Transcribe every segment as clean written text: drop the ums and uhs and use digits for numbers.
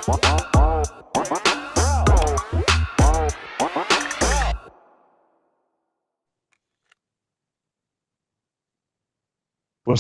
What's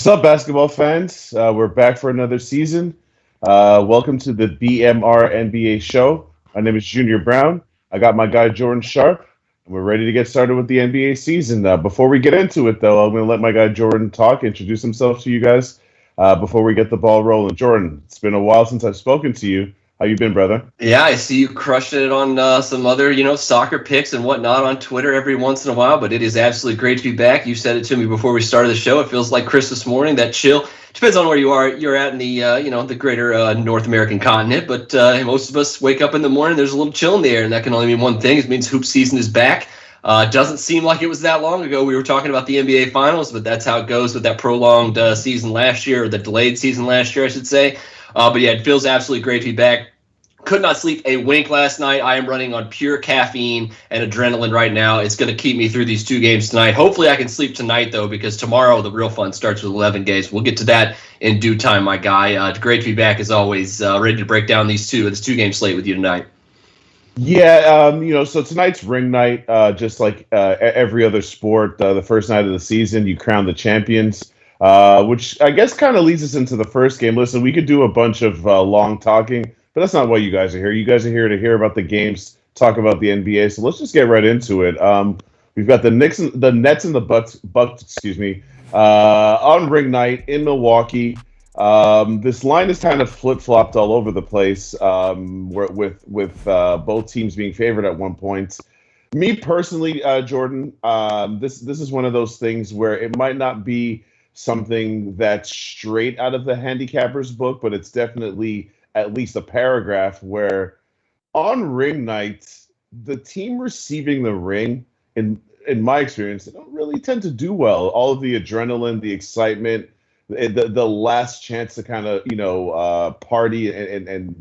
up, basketball fans? We're back for another season. Welcome to the BMR NBA show. My name is Junior Browne. I got my guy Jordan Sharp, and we're ready to get started with the NBA season. Before we get into it, though, I'm going to let my guy Jordan talk, introduce himself to you guys before we get the ball rolling. Jordan, it's been a while since I've spoken to you. How you been, brother? Yeah, I see you crushing it on some other, soccer picks and whatnot on Twitter every once in a while, but it is absolutely great to be back. You said it to me before we started the show. It feels like Christmas morning, that chill. Depends on where you are. You're at in the greater North American continent, but most of us wake up in the morning, there's a little chill in the air, and that can only mean one thing. It means hoop season is back. Doesn't seem like it was that long ago we were talking about the NBA Finals, but that's how it goes with that prolonged season last year, or the delayed season last year, I should say. But yeah, it feels absolutely great to be back. Could not sleep a wink last night. I am running on pure caffeine and adrenaline right now. It's going to keep me through these two games tonight. Hopefully I can sleep tonight, though, because tomorrow the real fun starts with 11 games. We'll get to that in due time, my guy. Great to be back, as always. Ready to break down this two-game slate with you tonight. Yeah, so tonight's ring night, just like every other sport. The first night of the season, you crown the champions, which I guess kind of leads us into the first game. Listen, we could do a bunch of long talking, but that's not why you guys are here. You guys are here to hear about the games, talk about the NBA. So let's just get right into it. We've got the Nets and the Bucks, on ring night in Milwaukee. This line is kind of flip-flopped all over the place, with both teams being favored at one point. Me personally, Jordan, this is one of those things where it might not be something that's straight out of the handicapper's book, but it's definitely at least a paragraph where on ring night, the team receiving the ring, in my experience, they don't really tend to do well. All of the adrenaline, the excitement, the last chance to kind of party and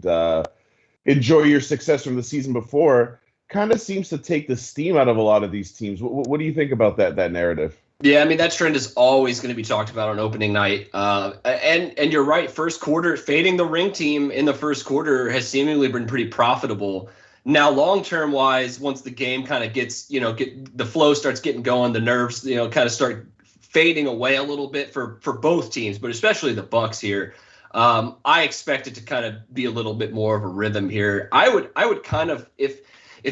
enjoy your success from the season before kind of seems to take the steam out of a lot of these teams. What do you think about that narrative? Yeah, I mean, that trend is always going to be talked about on opening night. And you're right, first quarter, fading the ring team in the first quarter has seemingly been pretty profitable. Now, long-term wise, once the game kind of gets, the flow starts getting going, the nerves, kind of start fading away a little bit for both teams, but especially the Bucks here. I expect it to kind of be a little bit more of a rhythm here. I would kind of, if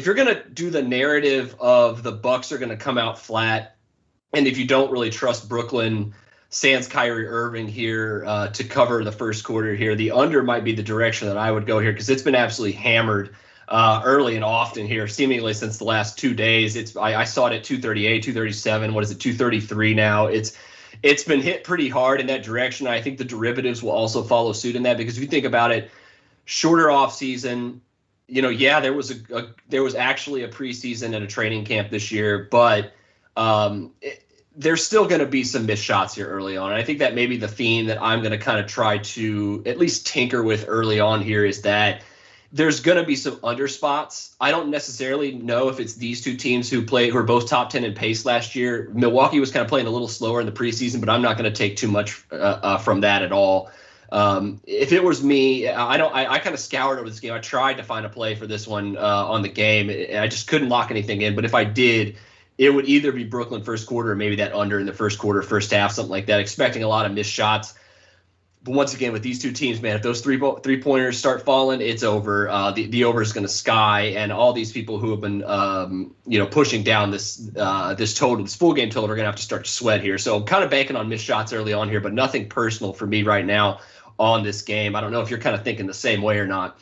you're going to do the narrative of the Bucks are going to come out flat, and if you don't really trust Brooklyn, sans Kyrie Irving here to cover the first quarter here, the under might be the direction that I would go here, because it's been absolutely hammered early and often here, seemingly since the last 2 days. I saw it at 238, 237. What is it, 233 now? It's been hit pretty hard in that direction. I think the derivatives will also follow suit in that, because if you think about it, shorter off season, there was actually a preseason and a training camp this year, but there's still going to be some missed shots here early on. And I think that maybe the theme that I'm going to kind of try to at least tinker with early on here is that there's going to be some under spots. I don't necessarily know if it's these two teams who are both top 10 in pace last year. Milwaukee was kind of playing a little slower in the preseason, but I'm not going to take too much from that at all. If it was me, I kind of scoured over this game. I tried to find a play for this one on the game. I just couldn't lock anything in. But if I did, it would either be Brooklyn first quarter or maybe that under in the first quarter, first half, something like that, expecting a lot of missed shots. But once again, with these two teams, man, if those three-pointers start falling, it's over. The over is going to sky, and all these people who have been, pushing down this total, this full game total, are going to have to start to sweat here. So I'm kind of banking on missed shots early on here, but nothing personal for me right now on this game. I don't know if you're kind of thinking the same way or not.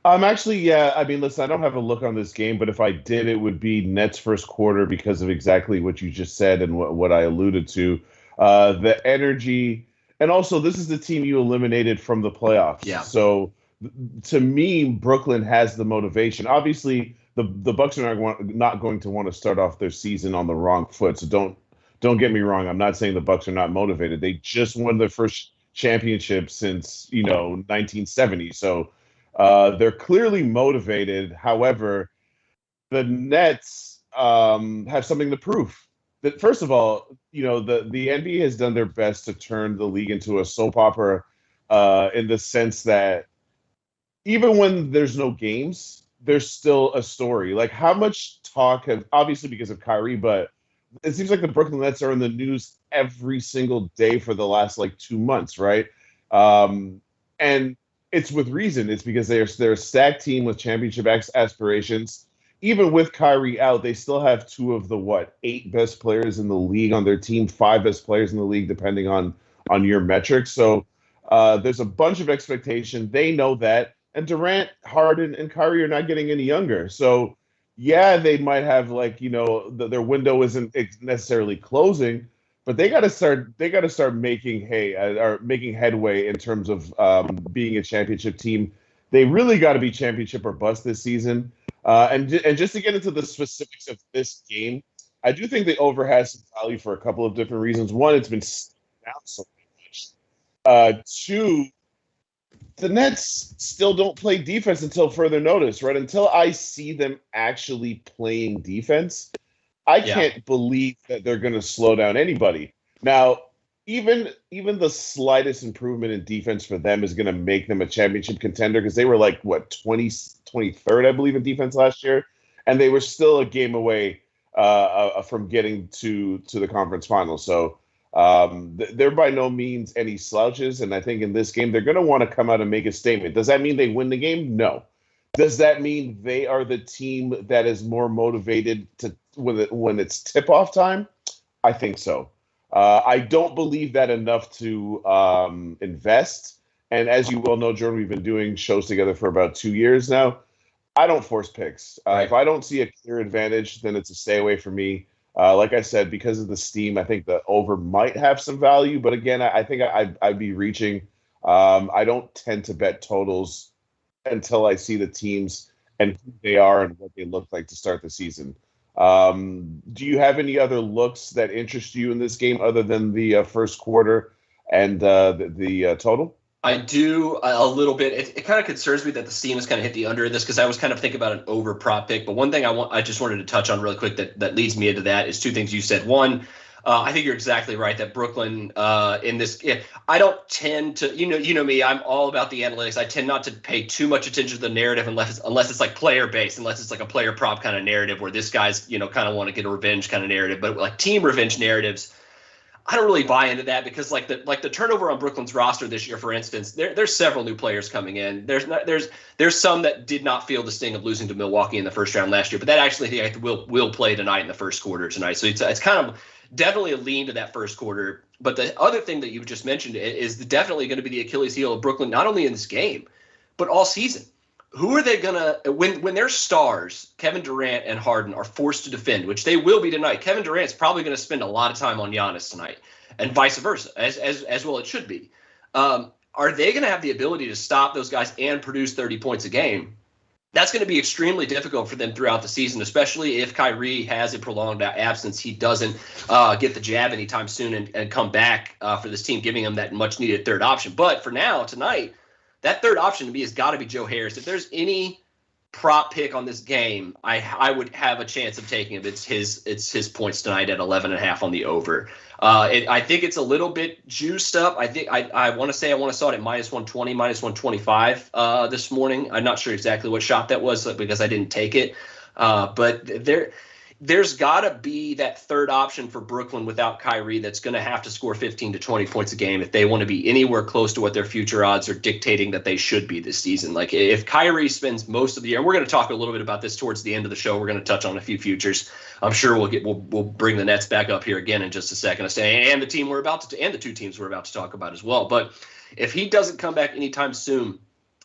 Yeah. I mean, listen, I don't have a look on this game, but if I did, it would be Nets first quarter, because of exactly what you just said and what I alluded to. The energy. And also, this is the team you eliminated from the playoffs. Yeah. So, to me, Brooklyn has the motivation. Obviously, the Bucks are not going to want to start off their season on the wrong foot. So don't get me wrong. I'm not saying the Bucks are not motivated. They just won their first championship since 1970. So they're clearly motivated. However, the Nets have something to prove. That first of all, the NBA has done their best to turn the league into a soap opera, in the sense that even when there's no games, there's still a story. Like how much talk have obviously because of Kyrie, but it seems like the Brooklyn Nets are in the news every single day for the last like 2 months, right? And it's with reason. It's because they're a stacked team with championship aspirations. Even with Kyrie out, they still have two of the eight best players in the league on their team, five best players in the league, depending on your metrics. So there's a bunch of expectation. They know that, and Durant, Harden, and Kyrie are not getting any younger. So yeah, they might have like their window isn't necessarily closing, but they got to start. They got to start making or making headway in terms of being a championship team. They really got to be championship or bust this season. And just to get into the specifics of this game, I do think the over has some value for a couple of different reasons. One, it's been down so much. Two, the Nets still don't play defense until further notice, right? Until I see them actually playing defense, I can't believe that they're going to slow down anybody. Now, even the slightest improvement in defense for them is going to make them a championship contender because they were like, 23rd, I believe, in defense last year, and they were still a game away from getting to the conference finals. So they're by no means any slouches, and I think in this game they're going to want to come out and make a statement. Does that mean they win the game? No. Does that mean they are the team that is more motivated to when it's tip-off time? I think so. I don't believe that enough to invest. And as you well know, Jordan, we've been doing shows together for about 2 years now. I don't force picks. Right. If I don't see a clear advantage, then it's a stay away for me. Like I said, because of the steam, I think the over might have some value. But again, I think I'd be reaching. I don't tend to bet totals until I see the teams and who they are and what they look like to start the season. Do you have any other looks that interest you in this game other than the first quarter and the total? I do a little bit. It kind of concerns me that the steam has kind of hit the under of this because I was kind of thinking about an over prop pick. But one thing I just wanted to touch on really quick that leads me into that is two things you said. One, I think you're exactly right that Brooklyn in this. I don't tend to, you know me. I'm all about the analytics. I tend not to pay too much attention to the narrative unless it's like player based, unless it's like a player prop kind of narrative where this guy's kind of want to get a revenge kind of narrative. But like team revenge narratives, I don't really buy into that because like the turnover on Brooklyn's roster this year, for instance, there's several new players coming in. There's some that did not feel the sting of losing to Milwaukee in the first round last year, but that actually will play tonight in the first quarter tonight. So it's kind of definitely a lean to that first quarter. But the other thing that you just mentioned is definitely going to be the Achilles heel of Brooklyn, not only in this game, but all season. Who are they going to – when their stars, Kevin Durant and Harden, are forced to defend, which they will be tonight, Kevin Durant's probably going to spend a lot of time on Giannis tonight and vice versa, as well it should be. Are they going to have the ability to stop those guys and produce 30 points a game? That's going to be extremely difficult for them throughout the season, especially if Kyrie has a prolonged absence. He doesn't get the jab anytime soon and come back for this team, giving him that much-needed third option. But for now, tonight, that third option to me has got to be Joe Harris. If there's any prop pick on this game, I would have a chance of taking him. It's his points tonight at 11.5 on the over. I think it's a little bit juiced up. I think I want to say I saw it at -120, -125 this morning. I'm not sure exactly what shot that was because I didn't take it. But there's got to be that third option for Brooklyn without Kyrie that's going to have to score 15 to 20 points a game if they want to be anywhere close to what their future odds are dictating that they should be this season. Like if Kyrie spends most of the year, and we're going to talk a little bit about this towards the end of the show. We're going to touch on a few futures. I'm sure we'll bring the Nets back up here again in just a second, and the team and the two teams we're about to talk about as well. But if he doesn't come back anytime soon,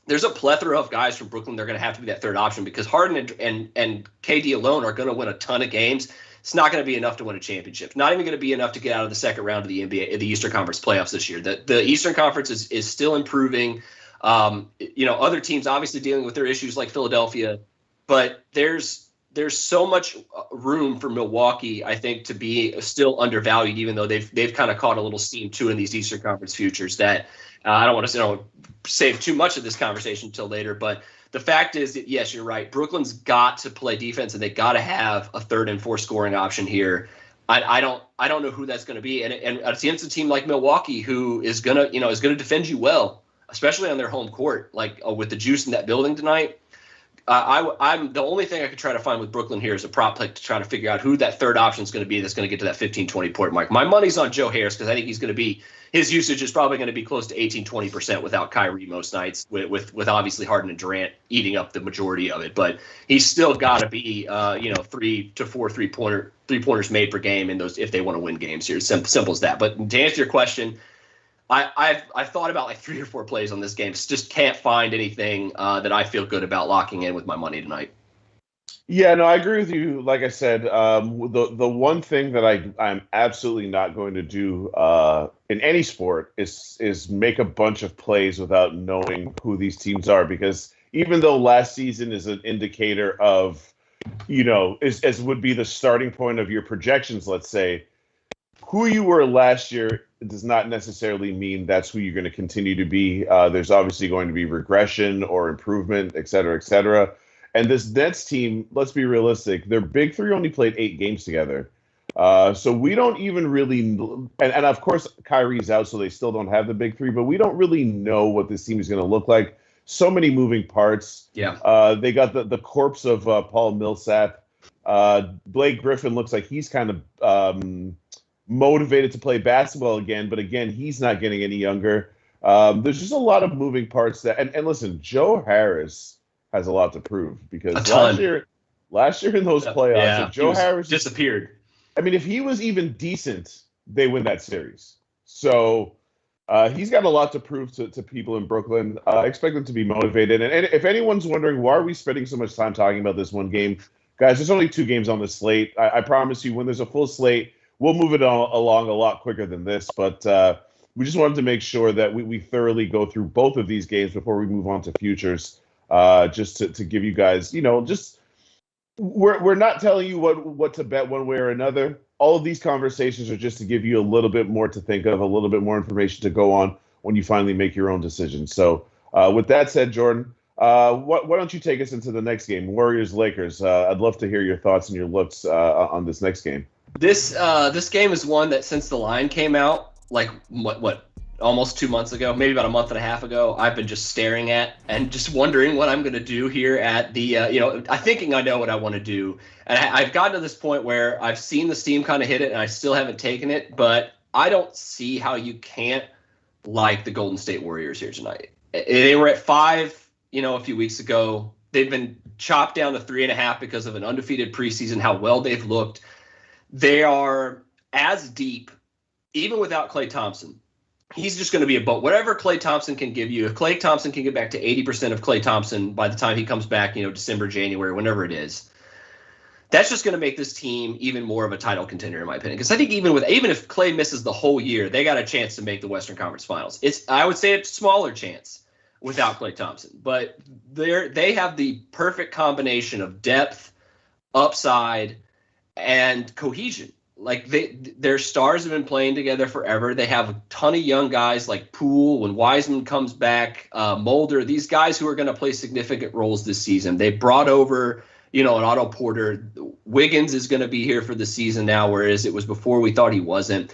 there's a plethora of guys from Brooklyn. They're going to have to be that third option because Harden and KD alone are going to win a ton of games. It's not going to be enough to win a championship. It's not even going to be enough to get out of the second round of the NBA, the Eastern Conference playoffs this year. The Eastern Conference is still improving. Other teams obviously dealing with their issues like Philadelphia, but there's so much room for Milwaukee, I think, to be still undervalued, even though they've kind of caught a little steam too in these Eastern Conference futures that I don't want to save too much of this conversation until later. But the fact is that, yes, you're right. Brooklyn's got to play defense and they got to have a third and fourth scoring option here. I don't know who that's going to be. And it's against a team like Milwaukee who is going to defend you well, especially on their home court, like with the juice in that building tonight. I'm the only thing I could try to find with Brooklyn here is a prop pick to try to figure out who that third option is going to be that's going to get to that 15-20 point mark. My money's on Joe Harris because I think he's going to be his usage is probably going to be close to 18-20% without Kyrie most nights, with obviously Harden and Durant eating up the majority of it. But he's still got to be 3 to 4 three-pointers made per game in those if they want to win games here. Simple as that. But to answer your question, I've thought about like 3 or 4 plays on this game. Just can't find anything that I feel good about locking in with my money tonight. Yeah, no, I agree with you. Like I said, the one thing that I'm absolutely not going to do in any sport is make a bunch of plays without knowing who these teams are. Because even though last season is an indicator of, as would be the starting point of your projections, let's say, who you were last year does not necessarily mean that's who you're going to continue to be. There's obviously going to be regression or improvement, et cetera, et cetera. And this Nets team, let's be realistic, their big three only played 8 games together. So we don't even really – and of course, Kyrie's out, so they still don't have the big three. But we don't really know what this team is going to look like. So many moving parts. Yeah. They got the corpse of Paul Millsap. Blake Griffin looks like he's kind of motivated to play basketball again. But, again, he's not getting any younger. There's just a lot of moving parts. And listen, Joe Harris – has a lot to prove because last year in those playoffs, if Joe Harris disappeared. I mean, if he was even decent, they win that series. So he's got a lot to prove to people in Brooklyn. I expect them to be motivated. And if anyone's wondering why are we spending so much time talking about this one game, guys, there's only 2 games on the slate. I promise you, when there's a full slate, we'll move it along a lot quicker than this. But we just wanted to make sure that we thoroughly go through both of these games before we move on to futures. Just to give you guys, just we're not telling you what to bet one way or another. All of these conversations are just to give you a little bit more to think of, a little bit more information to go on when you finally make your own decision. So with that said, Jordan, why don't you take us into the next game, Warriors-Lakers? I'd love to hear your thoughts and your looks on this next game. This game is one that since the line came out, like what almost 2 months ago, maybe about a month and a half ago, I've been just staring at and just wondering what I'm going to do here at the, I'm thinking I know what I want to do. And I've gotten to this point where I've seen the steam kind of hit it and I still haven't taken it, but I don't see how you can't like the Golden State Warriors here tonight. They were at 5, a few weeks ago. They've been chopped down to 3.5 because of an undefeated preseason, how well they've looked. They are as deep, even without Klay Thompson. He's just going to be a boat. Whatever Klay Thompson can give you, if Klay Thompson can get back to 80% of Klay Thompson by the time he comes back, December, January, whenever it is, that's just going to make this team even more of a title contender, in my opinion. Because I think even if Klay misses the whole year, they got a chance to make the Western Conference Finals. I would say it's a smaller chance without Klay Thompson, but they have the perfect combination of depth, upside, and cohesion. Like their stars have been playing together forever. They have a ton of young guys like Poole when Wiseman comes back, Mulder, these guys who are going to play significant roles this season. They brought over, an Otto Porter. Wiggins is going to be here for the season now, whereas it was before we thought he wasn't.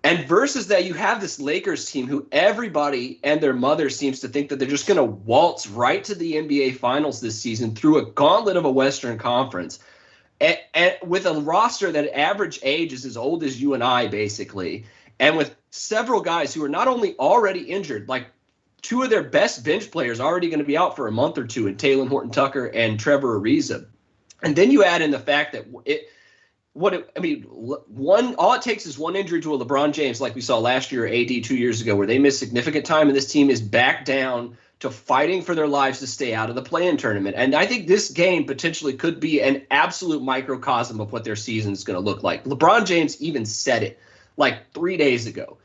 And versus that, you have this Lakers team who everybody and their mother seems to think that they're just going to waltz right to the NBA Finals this season through a gauntlet of a Western Conference. And with a roster that average age is as old as you and I, basically, and with several guys who are not only already injured, like 2 of their best bench players already going to be out for a month or 2 in Talen Horton-Tucker and Trevor Ariza. And then you add in the fact that all it takes is one injury to a LeBron James, like we saw last year, AD 2 years ago, where they missed significant time, and this team is back down to fighting for their lives to stay out of the play-in tournament. And I think this game potentially could be an absolute microcosm of what their season is going to look like. LeBron James even said it like 3 days ago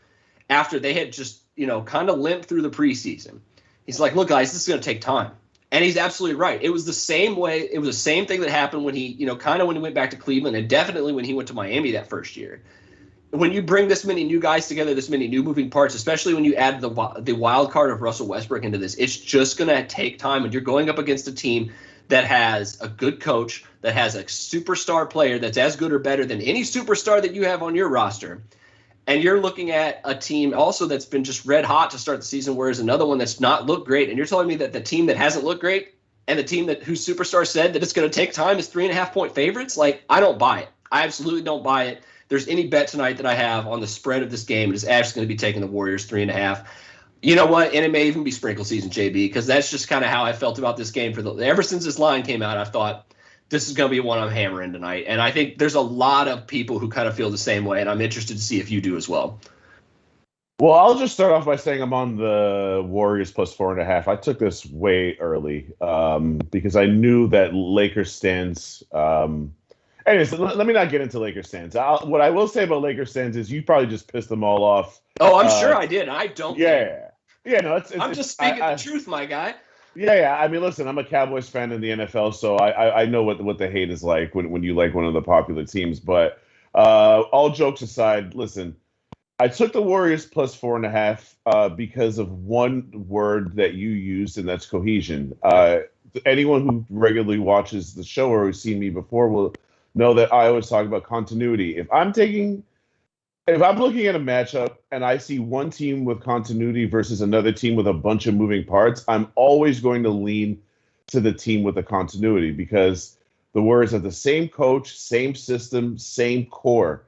after they had just, kind of limped through the preseason. He's like, look, guys, this is going to take time. And he's absolutely right. It was the same way. It was the same thing that happened when he, when he went back to Cleveland, and definitely when he went to Miami that first year. When you bring this many new guys together, this many new moving parts, especially when you add the wild card of Russell Westbrook into this, it's just going to take time. And you're going up against a team that has a good coach, that has a superstar player that's as good or better than any superstar that you have on your roster. And you're looking at a team also that's been just red hot to start the season, whereas another one that's not looked great. And you're telling me that the team that hasn't looked great and the team that whose superstar said that it's going to take time is 3.5-point favorites? Like, I don't buy it. I absolutely don't buy it. There's any bet tonight that I have on the spread of this game, it is actually going to be taking the Warriors 3.5. You know what? And it may even be sprinkle season, JB, because that's just kind of how I felt about this game. Ever since this line came out, I've thought this is going to be one I'm hammering tonight. And I think there's a lot of people who kind of feel the same way, and I'm interested to see if you do as well. Well, I'll just start off by saying I'm on the Warriors plus 4.5. I took this way early because I knew that Lakers stands. Anyways, let me not get into Lakers stands. What I will say about Lakers stands is you probably just pissed them all off. Oh, I'm sure I did. I don't. Yeah. Yeah, no, I'm just speaking the truth, my guy. Yeah. I mean, listen, I'm a Cowboys fan in the NFL, so I know what the hate is like when you like one of the popular teams. But all jokes aside, listen, I took the Warriors plus 4.5 because of one word that you used, and that's cohesion. Anyone who regularly watches the show or who's seen me before will know that I always talk about continuity. If I'm looking at a matchup and I see one team with continuity versus another team with a bunch of moving parts, I'm always going to lean to the team with the continuity because the Warriors have the same coach, same system, same core.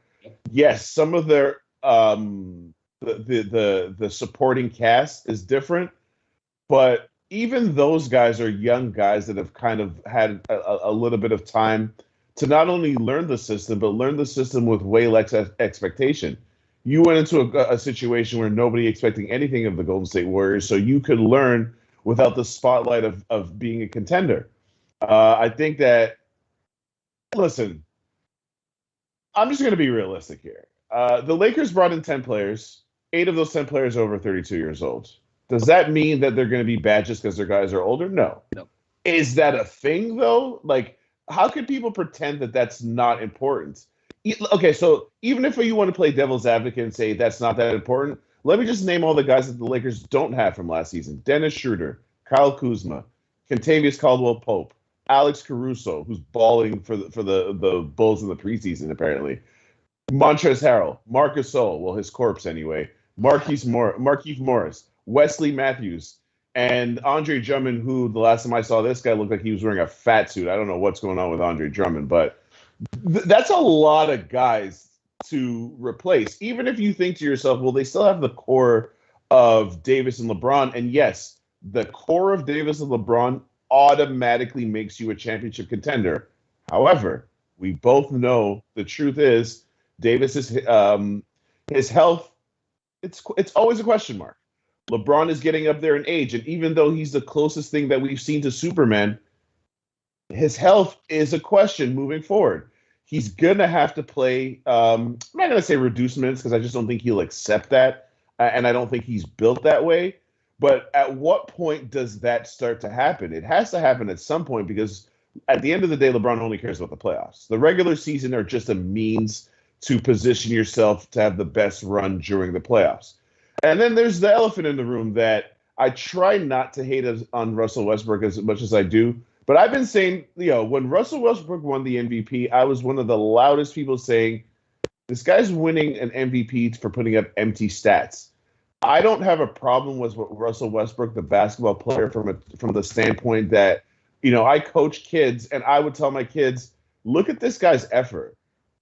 Yes, some of their the supporting cast is different, but even those guys are young guys that have kind of had a little bit of time to not only learn the system, but learn the system with way less expectation. You went into a situation where nobody expecting anything of the Golden State Warriors, so you could learn without the spotlight of being a contender. I think that, listen, I'm just going to be realistic here. The Lakers brought in 10 players. 8 of those 10 players are over 32 years old. Does that mean that they're going to be bad just because their guys are older? No. Is that a thing, though? Like, how could people pretend that that's not important? Okay, so even if you want to play devil's advocate and say that's not that important, let me just name all the guys that the Lakers don't have from last season. Dennis Schroeder, Kyle Kuzma, Kentavious Caldwell-Pope, Alex Caruso, who's balling for the Bulls in the preseason, apparently. Montrezl Harrell, Marc Gasol, well, his corpse anyway, Markieff Morris, Wesley Matthews, and Andre Drummond, who the last time I saw this guy looked like he was wearing a fat suit. I don't know what's going on with Andre Drummond, but that's a lot of guys to replace. Even if you think to yourself, well, they still have the core of Davis and LeBron. And yes, the core of Davis and LeBron automatically makes you a championship contender. However, we both know the truth is Davis's his health, it's always a question mark. LeBron is getting up there in age, and even though he's the closest thing that we've seen to Superman, his health is a question moving forward. He's going to have to play, I'm not going to say reduced minutes because I just don't think he'll accept that, and I don't think he's built that way. But at what point does that start to happen? It has to happen at some point because at the end of the day, LeBron only cares about the playoffs. The regular season are just a means to position yourself to have the best run during the playoffs. And then there's the elephant in the room that I try not to hate on Russell Westbrook as much as I do. But I've been saying, when Russell Westbrook won the MVP, I was one of the loudest people saying, this guy's winning an MVP for putting up empty stats. I don't have a problem with Russell Westbrook, the basketball player, from the standpoint that, I coach kids and I would tell my kids, look at this guy's effort.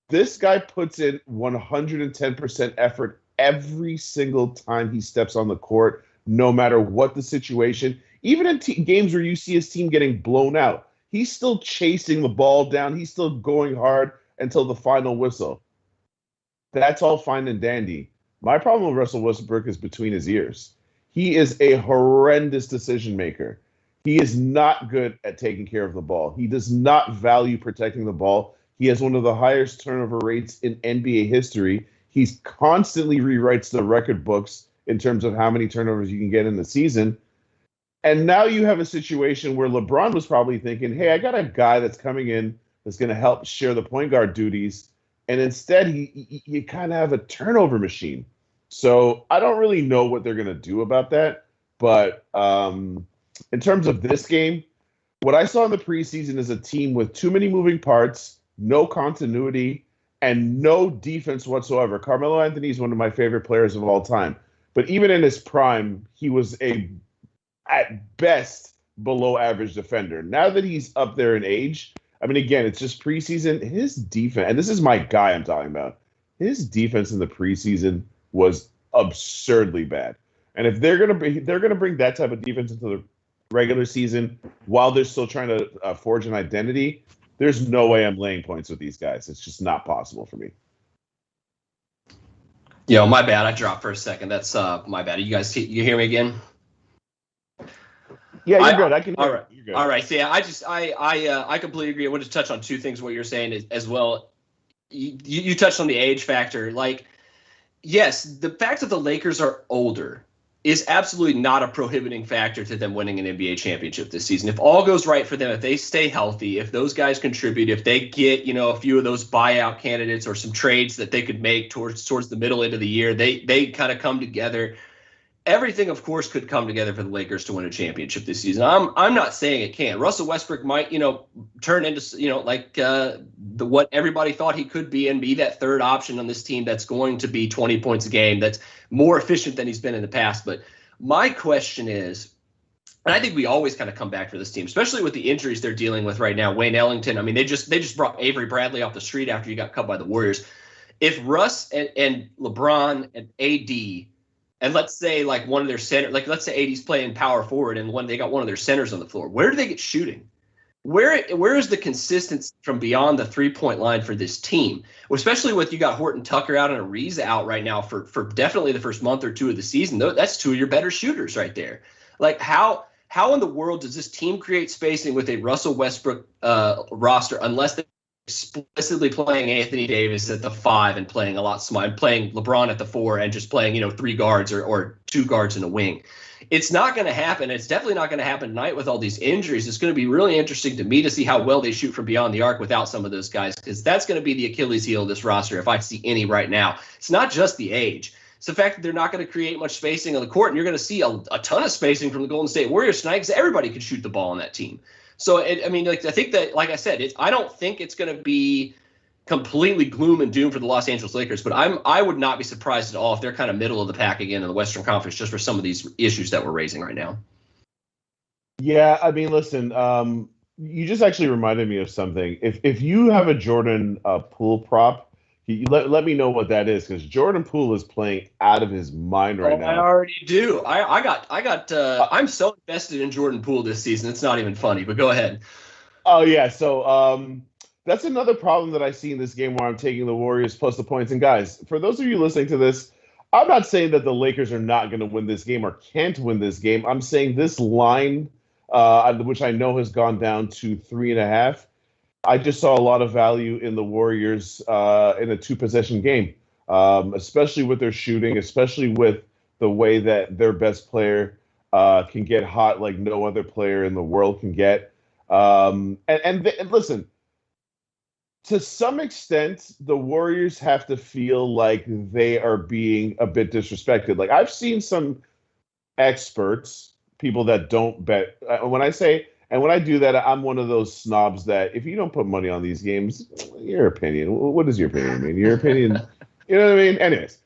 This guy puts in 110% effort every single time he steps on the court, no matter what the situation. Even in games where you see his team getting blown out, he's still chasing the ball down. He's still going hard until the final whistle. That's all fine and dandy. My problem with Russell Westbrook is between his ears. He is a horrendous decision maker. He is not good at taking care of the ball. He does not value protecting the ball. He has one of the highest turnover rates in NBA history. He's constantly rewrites the record books in terms of how many turnovers you can get in the season. And now you have a situation where LeBron was probably thinking, hey, I got a guy that's coming in that's going to help share the point guard duties. And instead, you kind of have a turnover machine. So I don't really know what they're going to do about that. But in terms of this game, what I saw in the preseason is a team with too many moving parts, no continuity, and no defense whatsoever. Carmelo Anthony is one of my favorite players of all time. But even in his prime, he was at best, below average defender. Now that he's up there in age, I mean, again, it's just preseason. His defense, and this is my guy I'm talking about, his defense in the preseason was absurdly bad. And if they're gonna bring that type of defense into the regular season while they're still trying to forge an identity, there's no way I'm laying points with these guys. It's just not possible for me. Yo, my bad. I dropped for a second. That's my bad. You hear me again? Yeah, you're good. I can hear all right. You're good. All right. So yeah, I completely agree. I want to touch on two things what you're saying as well. You touched on the age factor. Like, yes, the fact that the Lakers are older is absolutely not a prohibiting factor to them winning an NBA championship this season. If all goes right for them, if they stay healthy, if those guys contribute, if they get, a few of those buyout candidates or some trades that they could make towards the middle end of the year, they kind of come together. Everything, of course, could come together for the Lakers to win a championship this season. I'm not saying it can't. Russell Westbrook might, turn into, what everybody thought he could be and be that third option on this team that's going to be 20 points a game, that's more efficient than he's been in the past. But my question is, and I think we always kind of come back for this team, especially with the injuries they're dealing with right now. Wayne Ellington, I mean, they just brought Avery Bradley off the street after he got cut by the Warriors. If Russ and LeBron and AD, and let's say like one of their center, like let's say AD's playing power forward and they got one of their centers on the floor, where do they get shooting? Where is the consistency from beyond the 3-point line for this team? Especially with you got Horton Tucker out and Ariza out right now for definitely the first month or two of the season. That's two of your better shooters right there. Like how in the world does this team create spacing with a Russell Westbrook roster unless they're explicitly playing Anthony Davis at the 5 and playing a lot small, playing LeBron at the 4 and just playing, 3 guards or 2 guards in a wing? It's not going to happen. It's definitely not going to happen tonight with all these injuries. It's going to be really interesting to me to see how well they shoot from beyond the arc without some of those guys, because that's going to be the Achilles heel of this roster if I see any right now. It's not just the age. It's the fact that they're not going to create much spacing on the court, and you're going to see a ton of spacing from the Golden State Warriors tonight because everybody can shoot the ball on that team. So, I think that, like I said, I don't think it's going to be completely gloom and doom for the Los Angeles Lakers, but I would not be surprised at all if they're kind of middle of the pack again in the Western Conference just for some of these issues that we're raising right now. Yeah, I mean, listen, you just actually reminded me of something. If you have a Jordan Poole prop, let me know what that is, because Jordan Poole is playing out of his mind right now. I already do. I'm so invested in Jordan Poole this season. It's not even funny, but go ahead. Oh yeah, so that's another problem that I see in this game where I'm taking the Warriors plus the points. And guys, for those of you listening to this, I'm not saying that the Lakers are not going to win this game or can't win this game. I'm saying this line, which I know has gone down to 3.5. I just saw a lot of value in the Warriors in a 2-possession game, especially with their shooting, especially with the way that their best player can get hot like no other player in the world can get. And listen, to some extent, the Warriors have to feel like they are being a bit disrespected. Like, I've seen some experts, people that don't bet. When I do that, I'm one of those snobs that if you don't put money on these games, your opinion. What is your opinion mean? Your opinion, you know what I mean? Anyways,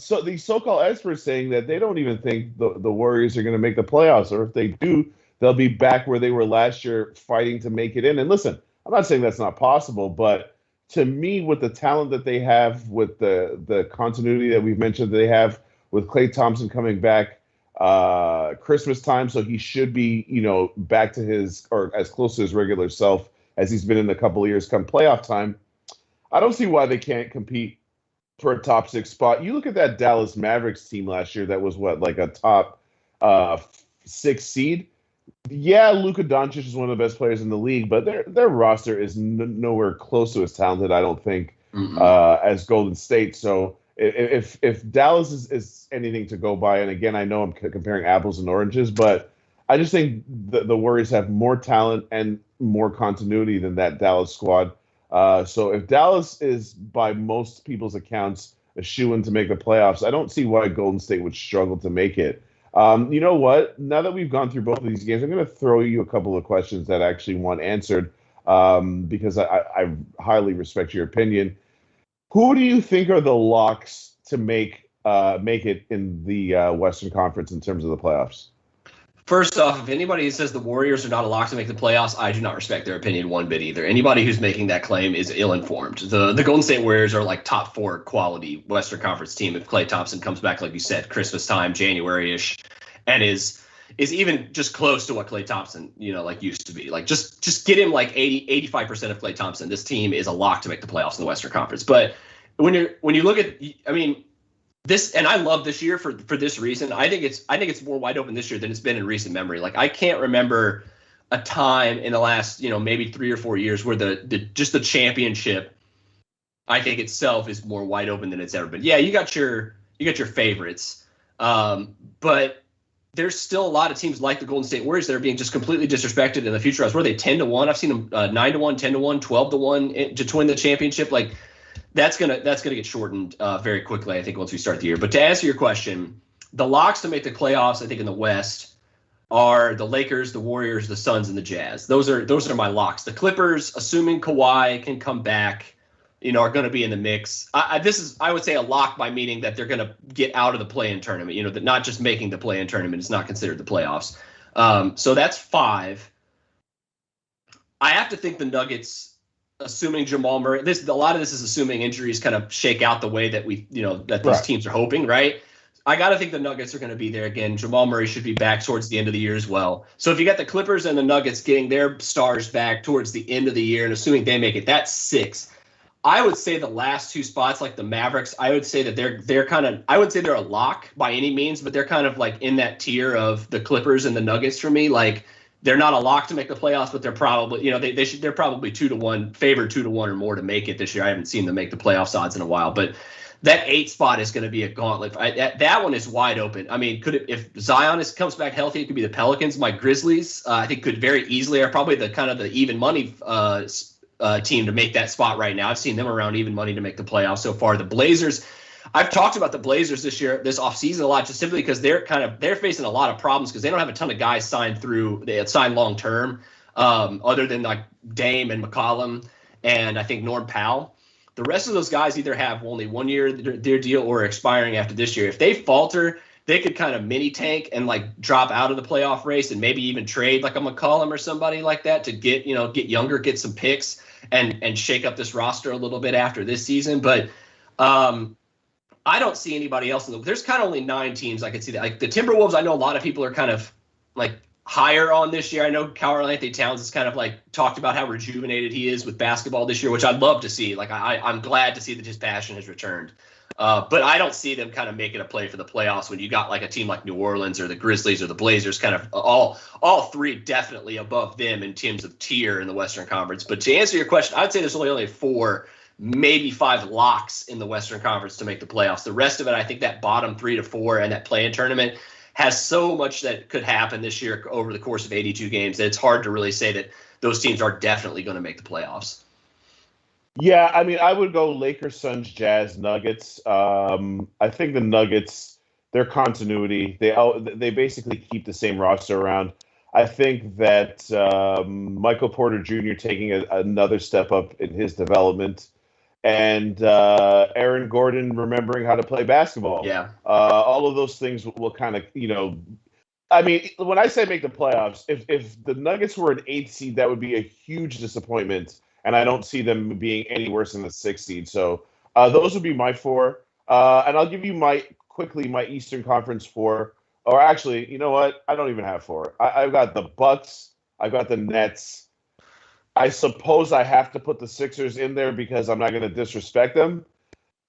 so these so-called experts saying that they don't even think the Warriors are going to make the playoffs, or if they do, they'll be back where they were last year fighting to make it in. And listen, I'm not saying that's not possible, but to me, with the talent that they have, with the continuity that we've mentioned that they have, with Klay Thompson coming back Christmas time, so he should be, back to his, or as close to his regular self as he's been in a couple of years come playoff time, I don't see why they can't compete for a top 6 spot. You look at that Dallas Mavericks team last year that was like a top 6 seed. Yeah, Luka Doncic is one of the best players in the league, but their roster is nowhere close to as talented, I don't think, as Golden State. So if Dallas is anything to go by, and again, I know I'm comparing apples and oranges, but I just think the Warriors have more talent and more continuity than that Dallas squad. So if Dallas is, by most people's accounts, a shoo-in to make the playoffs, I don't see why Golden State would struggle to make it. You know what? Now that we've gone through both of these games, I'm going to throw you a couple of questions that I actually want answered because I highly respect your opinion. Who do you think are the locks to make it in the Western Conference in terms of the playoffs? First off, if anybody says the Warriors are not a lock to make the playoffs, I do not respect their opinion one bit either. Anybody who's making that claim is ill-informed. The Golden State Warriors are like top 4 quality Western Conference team if Klay Thompson comes back, like you said, Christmas time, January-ish, and is even just close to what Klay Thompson, like used to be. Like just get him like 85% of Klay Thompson. This team is a lock to make the playoffs in the Western Conference. But when you look at, I mean, this, and I love this year for this reason. I think it's more wide open this year than it's been in recent memory. Like I can't remember a time in the last, maybe 3 or 4 years where the championship, I think itself is more wide open than it's ever been. Yeah, you got your favorites, but there's still a lot of teams like the Golden State Warriors that are being just completely disrespected in the future. I was where they 10-1. I've seen them 9-1, 10-1, 12-1 to win the championship. Like that's gonna get shortened very quickly, I think, once we start the year. But to answer your question, the locks to make the playoffs, I think, in the West are the Lakers, the Warriors, the Suns, and the Jazz. Those are my locks. The Clippers, assuming Kawhi can come back, are going to be in the mix. I would say a lock by meaning that they're going to get out of the play-in tournament. That not just making the play-in tournament is not considered the playoffs. So that's 5. I have to think the Nuggets, assuming Jamal Murray, a lot of this is assuming injuries kind of shake out the way that that these teams are hoping, right? I got to think the Nuggets are going to be there again. Jamal Murray should be back towards the end of the year as well. So if you got the Clippers and the Nuggets getting their stars back towards the end of the year, and assuming they make it, that's 6. I would say the last 2 spots, like the Mavericks, I would say that they're kind of, I would say they're a lock by any means, but they're kind of like in that tier of the Clippers and the Nuggets for me. Like they're not a lock to make the playoffs, but they're probably, they're probably 2-1, favored 2-1 or more to make it this year. I haven't seen them make the playoffs odds in a while, but that 8 spot is going to be a gauntlet. That one is wide open. I mean, if Zion comes back healthy, it could be the Pelicans. My Grizzlies, I think, could very easily are probably the kind of the even money team to make that spot right now. I've seen them around even money to make the playoffs so far. The Blazers, I've talked about the Blazers this offseason a lot, just simply because they're facing a lot of problems because they don't have a ton of guys signed long term, other than like Dame and McCollum and I think Norm Powell. The rest of those guys either have only 1 year their deal or are expiring after this year. If they falter, they could kind of mini tank and like drop out of the playoff race and maybe even trade like a McCollum or somebody like that to get younger, get some picks and shake up this roster a little bit after this season. But I don't see anybody else there's kind of only 9 teams I could see that. Like the Timberwolves, I know a lot of people are kind of like higher on this year. I know Karl-Anthony Towns has kind of like talked about how rejuvenated he is with basketball this year, which I'd love to see. Like I'm glad to see that his passion has returned. But I don't see them kind of making a play for the playoffs when you got like a team like New Orleans or the Grizzlies or the Blazers, kind of all 3 definitely above them in terms of tier in the Western Conference. But to answer your question, I'd say there's only 4, maybe 5 locks in the Western Conference to make the playoffs. The rest of it, I think that bottom 3 to 4 and that play-in tournament has so much that could happen this year over the course of 82 games that it's hard to really say that those teams are definitely going to make the playoffs. Yeah, I mean, I would go Lakers, Suns, Jazz, Nuggets. I think the Nuggets, their continuity, they basically keep the same roster around. I think that Michael Porter Jr. taking another step up in his development, and Aaron Gordon remembering how to play basketball. Yeah. All of those things will kind of, I mean, when I say make the playoffs, if the Nuggets were an 8th seed, that would be a huge disappointment. And I don't see them being any worse than the 6th seed. So those would be my 4. And I'll give you my Eastern Conference 4. Or actually, you know what? I don't even have 4. I've got the Bucks. I've got the Nets. I suppose I have to put the Sixers in there because I'm not going to disrespect them.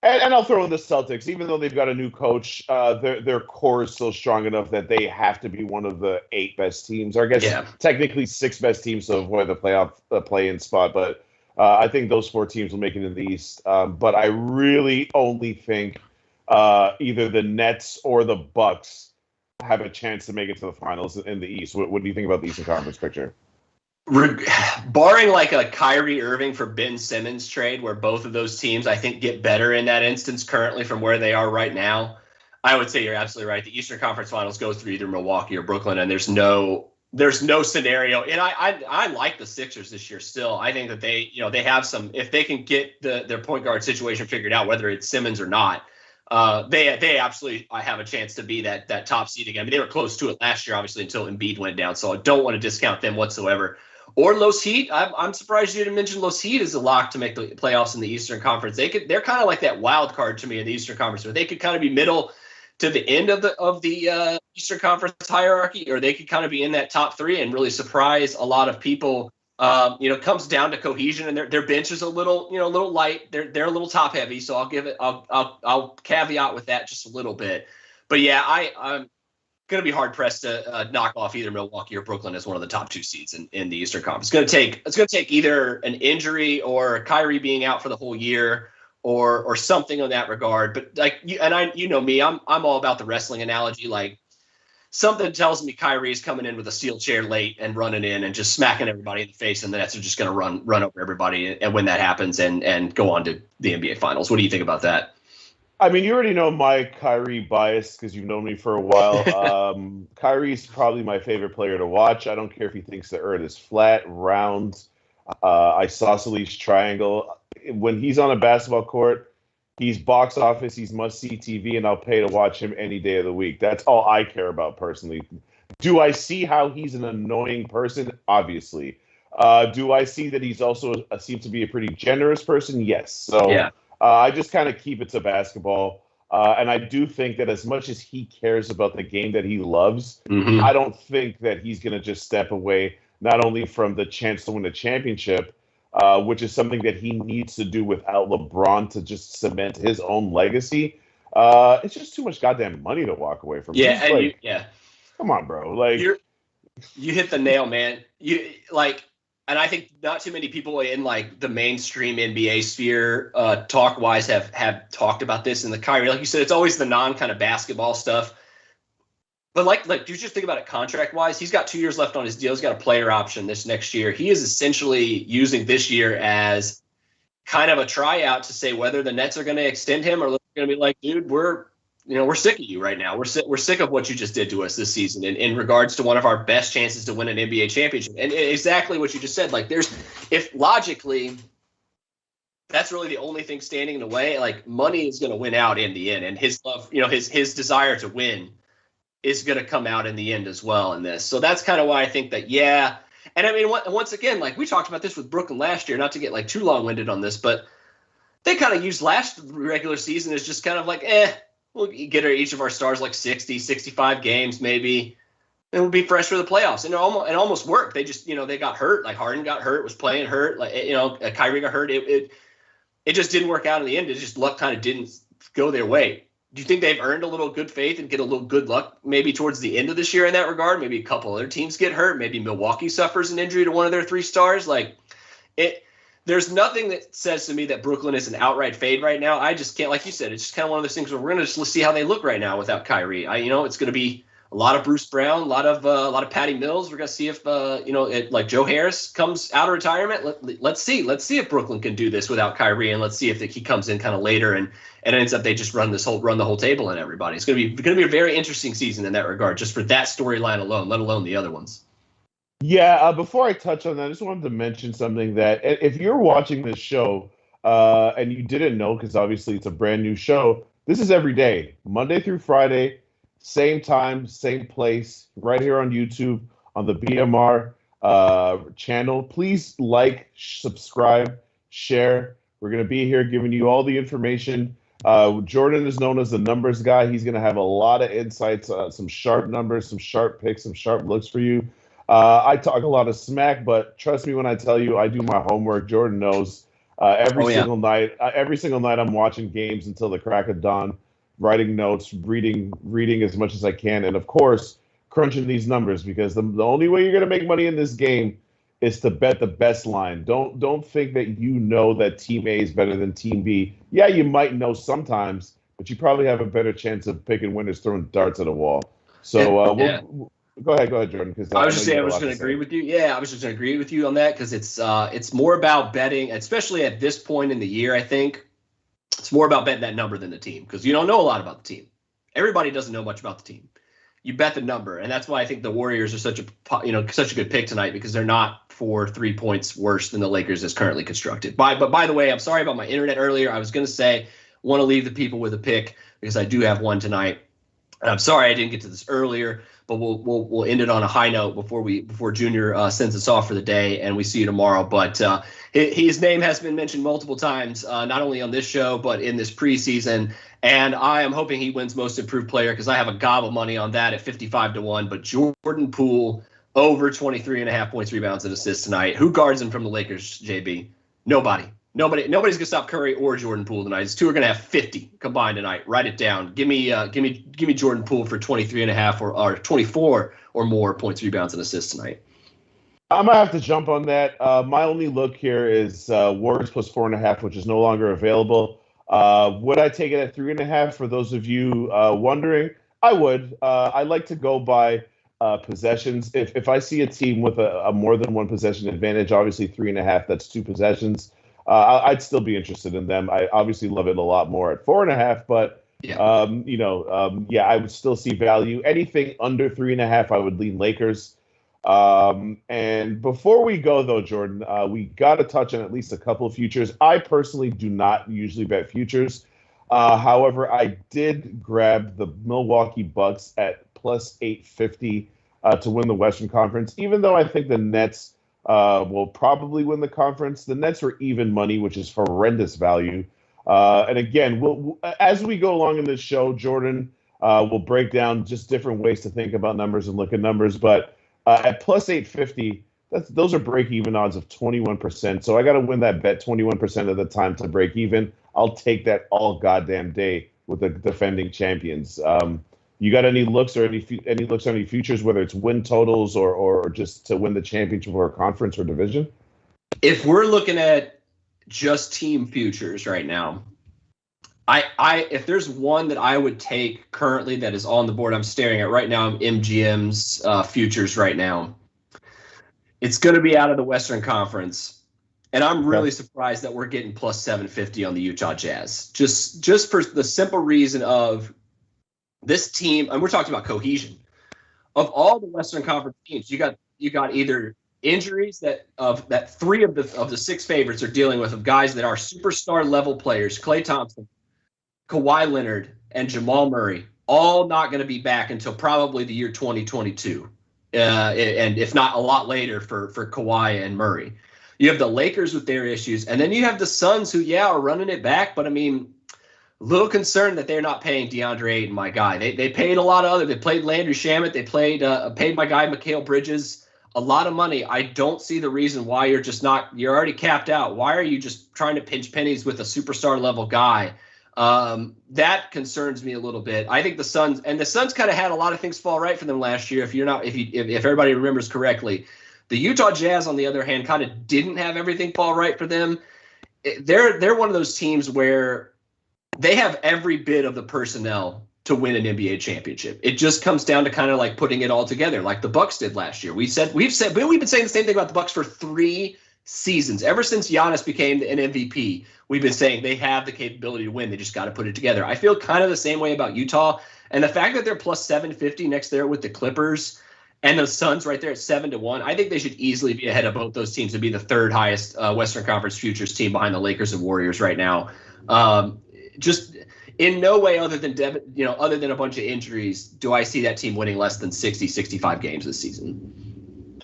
And I'll throw in the Celtics. Even though they've got a new coach, their core is still strong enough that they have to be one of the 8 best teams. Or I guess technically 6 best teams to avoid the play-in spot. But I think those 4 teams will make it in the East. But I really only think either the Nets or the Bucks have a chance to make it to the finals in the East. What do you think about the Eastern Conference picture? Barring like a Kyrie Irving for Ben Simmons trade, where both of those teams I think get better in that instance currently from where they are right now, I would say you're absolutely right. The Eastern Conference Finals goes through either Milwaukee or Brooklyn, and there's no there's no scenario. And I like the Sixers this year still. I think that they have some, if they can get their point guard situation figured out, whether it's Simmons or not, they absolutely have a chance to be that top seed again. I mean, they were close to it last year, obviously, until Embiid went down. So I don't want to discount them whatsoever. Or Los Heat. I'm surprised you didn't mention Los Heat as a lock to make the playoffs in the Eastern Conference. They're kind of like that wild card to me in the Eastern Conference, where they could kind of be middle to the end of the Eastern Conference hierarchy, or they could kind of be in that top three and really surprise a lot of people. It comes down to cohesion, and their bench is a little light. They're a little top heavy, so I'll caveat with that just a little bit. But yeah, I'm going to be hard pressed to knock off either Milwaukee or Brooklyn as one of the top two seeds in the Eastern Conference. It's going to take either an injury or Kyrie being out for the whole year, or something in that regard. But like you know me, I'm all about the wrestling analogy. Like, something tells me Kyrie's coming in with a steel chair late and running in and just smacking everybody in the face, and the Nets are just going to run over everybody. And when that happens, and go on to the NBA Finals. What do you think about that? I mean, you already know my Kyrie bias because you've known me for a while. Kyrie's probably my favorite player to watch. I don't care if he thinks the earth is flat, round, isosceles triangle. When he's on a basketball court, he's box office, he's must-see TV, and I'll pay to watch him any day of the week. That's all I care about personally. Do I see how he's an annoying person? Obviously. Do I see that he's also seems to be a pretty generous person? Yes. So yeah. I just kind of keep it to basketball. And I do think that as much as he cares about the game that he loves, I don't think that he's going to just step away, not only from the chance to win a championship, which is something that he needs to do without LeBron to just cement his own legacy. It's just too much goddamn money to walk away from. Yeah, and come on, bro. Like, you hit the nail, man. And I think not too many people in like the mainstream NBA sphere, talk wise, have talked about this. And the Kyrie, like you said, it's always the non kind of basketball stuff. But like you just think about it contract wise, he's got 2 years left on his deal. He's got a player option this next year. He is essentially using this year as kind of a tryout to say whether the Nets are going to extend him, or they're going to be like, dude, we're sick of you right now. We're sick of what you just did to us this season in regards to one of our best chances to win an NBA championship. And exactly what you just said. Like, if logically that's really the only thing standing in the way, like, money is going to win out in the end, and his love, his desire to win is going to come out in the end as well in this. So that's kind of why I think that, yeah. And I mean, once again, like we talked about this with Brooklyn last year, not to get like too long-winded on this, but they kind of used last regular season as just kind of like, we'll get each of our stars like 60, 65 games maybe, and we'll be fresh for the playoffs. And it almost worked. They just, they got hurt. Like Harden got hurt, was playing hurt. Like, Kyrie got hurt. It just didn't work out in the end. It just luck kind of didn't go their way. Do you think they've earned a little good faith and get a little good luck maybe towards the end of this year in that regard? Maybe a couple other teams get hurt. Maybe Milwaukee suffers an injury to one of their 3 stars. There's nothing that says to me that Brooklyn is an outright fade right now. I just can't, like you said, it's just kind of one of those things where we're going to just see how they look right now without Kyrie. It's going to be a lot of Bruce Brown, a lot of Patty Mills. We're going to see if like Joe Harris comes out of retirement. Let's see if Brooklyn can do this without Kyrie, and let's see if he comes in kind of later and ends up they just run the whole table and everybody. It's going to be a very interesting season in that regard, just for that storyline alone, let alone the other ones. Yeah, before I touch on that, I just wanted to mention something that if you're watching this show and you didn't know, because obviously it's a brand new show, this is every day, Monday through Friday, same time, same place, right here on YouTube, on the BMR channel. Please like, subscribe, share. We're going to be here giving you all the information. Jordan is known as the numbers guy. He's going to have a lot of insights, some sharp numbers, some sharp picks, some sharp looks for you. I talk a lot of smack, but trust me when I tell you I do my homework. Jordan knows. Every single night I'm watching games until the crack of dawn, writing notes, reading as much as I can, and of course crunching these numbers, because the only way you're going to make money in this game is to bet the best line. Don't think that that Team A is better than Team B. Yeah, you might know sometimes, but you probably have a better chance of picking winners throwing darts at a wall. So Go ahead, Jordan. Because I was just saying, I was just going to agree with you. Yeah, I was just going to agree with you on that, because it's more about betting, especially at this point in the year. I think it's more about betting that number than the team, because you don't know a lot about the team. Everybody doesn't know much about the team. you bet the number, and that's why I think the Warriors are such a good pick tonight, because they're not 3 points worse than the Lakers as currently constructed. But by the way, I'm sorry about my internet earlier. I was going to say, want to leave the people with a pick because I do have one tonight. And I'm sorry I didn't get to this earlier, but we'll end it on a high note before Junior sends us off for the day, and we see you tomorrow. But his name has been mentioned multiple times, not only on this show but in this preseason. And I am hoping he wins Most Improved Player, because I have a gob of money on that at 55-1. But Jordan Poole over 23.5 points, rebounds, and assists tonight. Who guards him from the Lakers, JB? Nobody. Nobody's gonna stop Curry or Jordan Poole tonight. These two are gonna have 50 combined tonight. Write it down. Give me Jordan Poole for 23.5 or 24 or more points, rebounds, and assists tonight. I'm gonna have to jump on that. My only look here is Warriors plus 4.5, which is no longer available. Would I take it at 3.5? For those of you wondering, I would. I like to go by possessions. If I see a team with a more than one possession advantage, obviously 3.5, that's 2 possessions. I'd still be interested in them. I obviously love it a lot more at 4.5, but I would still see value. Anything under 3.5, I would lean Lakers. And before we go, though, Jordan, we got to touch on at least a couple of futures. I personally do not usually bet futures. However, I did grab the Milwaukee Bucks at plus 850 to win the Western Conference, even though I think the Nets will probably win the conference. The Nets are even money, which is horrendous value. And again, we'll, as we go along in this show, Jordan, we'll break down just different ways to think about numbers and look at numbers. But at plus 850, those are break-even odds of 21%. So I got to win that bet 21% of the time to break even. I'll take that all goddamn day with the defending champions. You got any looks or any looks on any futures, whether it's win totals or just to win the championship or conference or division? If we're looking at just team futures right now, if there's one that I would take currently that is on the board, I'm staring at right now, MGM's futures right now. It's going to be out of the Western Conference, and I'm really surprised that we're getting plus 750 on the Utah Jazz. Just for the simple reason of this team, and we're talking about cohesion. Of all the Western Conference teams, you got either injuries that 3 of the 6 favorites are dealing with, of guys that are superstar level players: Klay Thompson, Kawhi Leonard, and Jamal Murray, all not going to be back until probably the year 2022, and if not a lot later for Kawhi and Murray. You have the Lakers with their issues, and then you have the Suns, who are running it back, but I mean, little concerned that they're not paying DeAndre Ayton, my guy. They paid a lot of they played Landry Shamet, they paid my guy Mikal Bridges a lot of money. I don't see the reason why you're already capped out. Why are you just trying to pinch pennies with a superstar level guy? That concerns me a little bit. I think the Suns kind of had a lot of things fall right for them last year. If everybody remembers correctly, the Utah Jazz, on the other hand, kind of didn't have everything fall right for them. They're one of those teams where they have every bit of the personnel to win an NBA championship. It just comes down to kind of like putting it all together, like the Bucks did last year. We've been saying the same thing about the Bucks for 3 seasons. Ever since Giannis became an MVP, we've been saying they have the capability to win. They just got to put it together. I feel kind of the same way about Utah, and the fact that they're plus 750 next there with the Clippers and the Suns right there at 7-1. I think they should easily be ahead of both those teams and be the 3rd highest Western Conference futures team behind the Lakers and Warriors right now. Just in no way other than a bunch of injuries do I see that team winning less than 60, 65 games this season.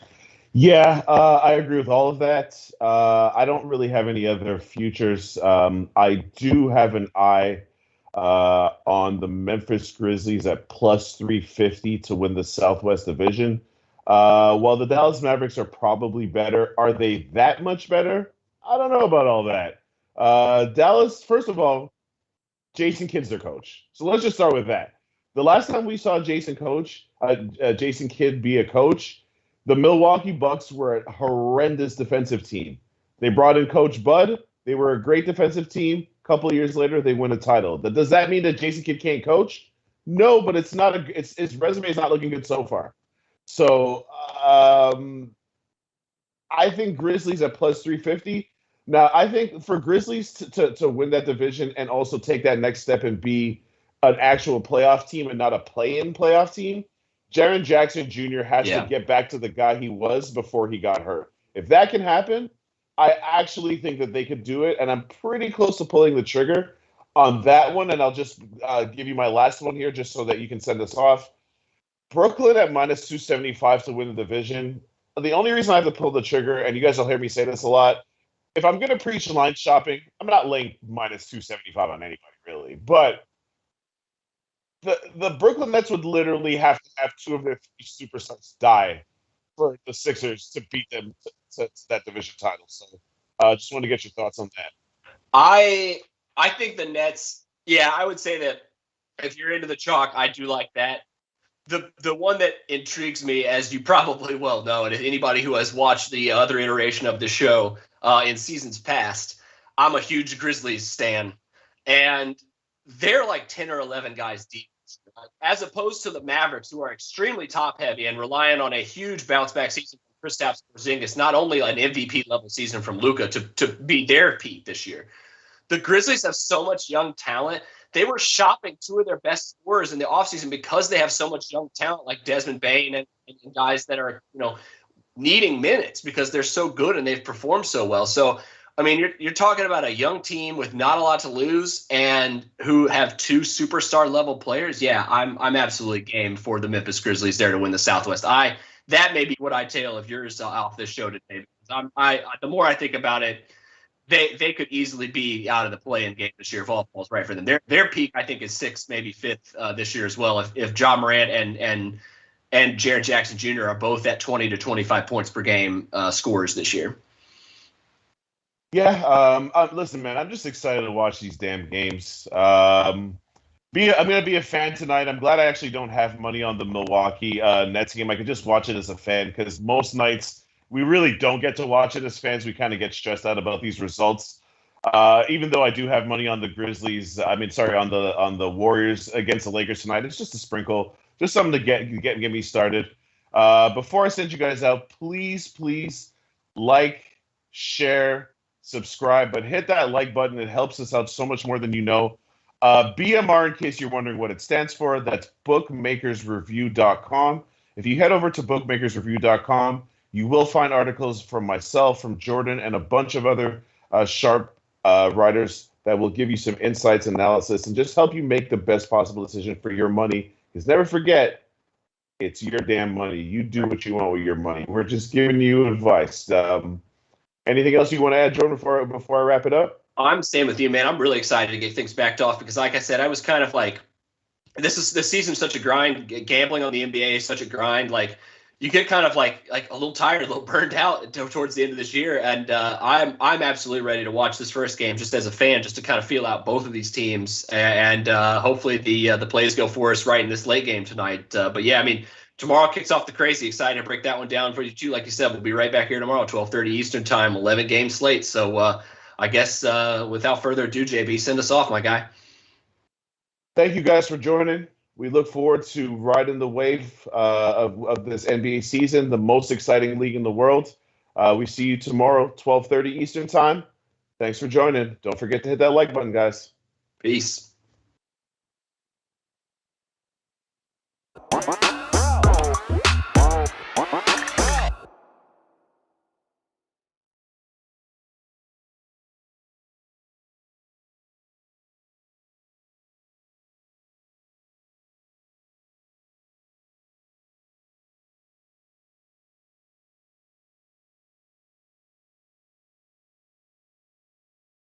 Yeah, I agree with all of that. I don't really have any other futures. I do have an eye on the Memphis Grizzlies at plus 350 to win the Southwest Division. While the Dallas Mavericks are probably better, are they that much better? I don't know about all that. Dallas, first of all, Jason Kidd's their coach. So let's just start with that. The last time we saw Jason Kidd be a coach, the Milwaukee Bucks were a horrendous defensive team. They brought in Coach Bud. They were a great defensive team. A couple of years later, they win a title. Does that mean that Jason Kidd can't coach? No, but his resume is not looking good so far. So I think Grizzlies at plus 350. Now, I think for Grizzlies to win that division and also take that next step and be an actual playoff team and not a play-in playoff team, Jaren Jackson Jr. has to Yeah. get back to the guy he was before he got hurt. If that can happen, I actually think that they could do it, and I'm pretty close to pulling the trigger on that one. And I'll just give you my last one here just so that you can send us off. Brooklyn at minus 275 to win the division. The only reason I have to pull the trigger, and you guys will hear me say this a lot, if I'm going to preach line shopping, I'm not laying minus 275 on anybody, really. But the Brooklyn Nets would literally have to have two of their three superstars die for the Sixers to beat them to that division title. So just want to get your thoughts on that. I think the Nets, yeah, I would say that if you're into the chalk, I do like that. The one that intrigues me, as you probably well know, and anybody who has watched the other iteration of the show in seasons past, I'm a huge Grizzlies stan. And they're like 10 or 11 guys deep. As opposed to the Mavericks, who are extremely top-heavy and relying on a huge bounce-back season from Kristaps Porzingis, not only an MVP-level season from Luka to be their peak this year. The Grizzlies have so much young talent. They were shopping two of their best scorers in the offseason because they have so much young talent like Desmond Bane and guys that are, needing minutes because they're so good and they've performed so well. So, I mean, you're talking about a young team with not a lot to lose and who have two superstar level players. Yeah, I'm absolutely game for the Memphis Grizzlies there to win the Southwest. That may be what I tail of yours off this show today. The more I think about it, they could easily be out of the play-in game this year if all falls right for them. Their peak, I think, is sixth, maybe fifth this year as well. If Ja Morant and Jaren Jackson Jr. are both at 20 to 25 points per game scores this year. Yeah, listen, man, I'm just excited to watch these damn games. I'm going to be a fan tonight. I'm glad I actually don't have money on the Milwaukee Nets game. I could just watch it as a fan because most nights we really don't get to watch it as fans. We kind of get stressed out about these results. Even though I do have money on the Grizzlies, on the Warriors against the Lakers tonight, it's just a sprinkle, just something to get me started. Before I send you guys out, please like, share, subscribe, but hit that like button. It helps us out so much more than you know. BMR, in case you're wondering what it stands for, that's bookmakersreview.com. If you head over to bookmakersreview.com, you will find articles from myself, from Jordan, and a bunch of other sharp writers that will give you some insights, analysis, and just help you make the best possible decision for your money. Because never forget, it's your damn money. You do what you want with your money. We're just giving you advice. Anything else you want to add, Jordan, before I wrap it up? I'm staying with you, man. I'm really excited to get things backed off because, like I said, I was kind of like, this season's such a grind. Gambling on the NBA is such a grind. Like, you get kind of like a little tired, a little burned out towards the end of this year. And I'm absolutely ready to watch this first game just as a fan, just to kind of feel out both of these teams. And hopefully the plays go for us right in this late game tonight. But yeah, I mean, tomorrow kicks off the crazy. Excited to break that one down for you too. Like you said, we'll be right back here tomorrow, 12:30 Eastern time, 11 game slate. So I guess without further ado, JB, send us off, my guy. Thank you guys for joining. We look forward to riding the wave of this NBA season, the most exciting league in the world. We see you tomorrow, 12:30 Eastern time. Thanks for joining. Don't forget to hit that like button, guys. Peace.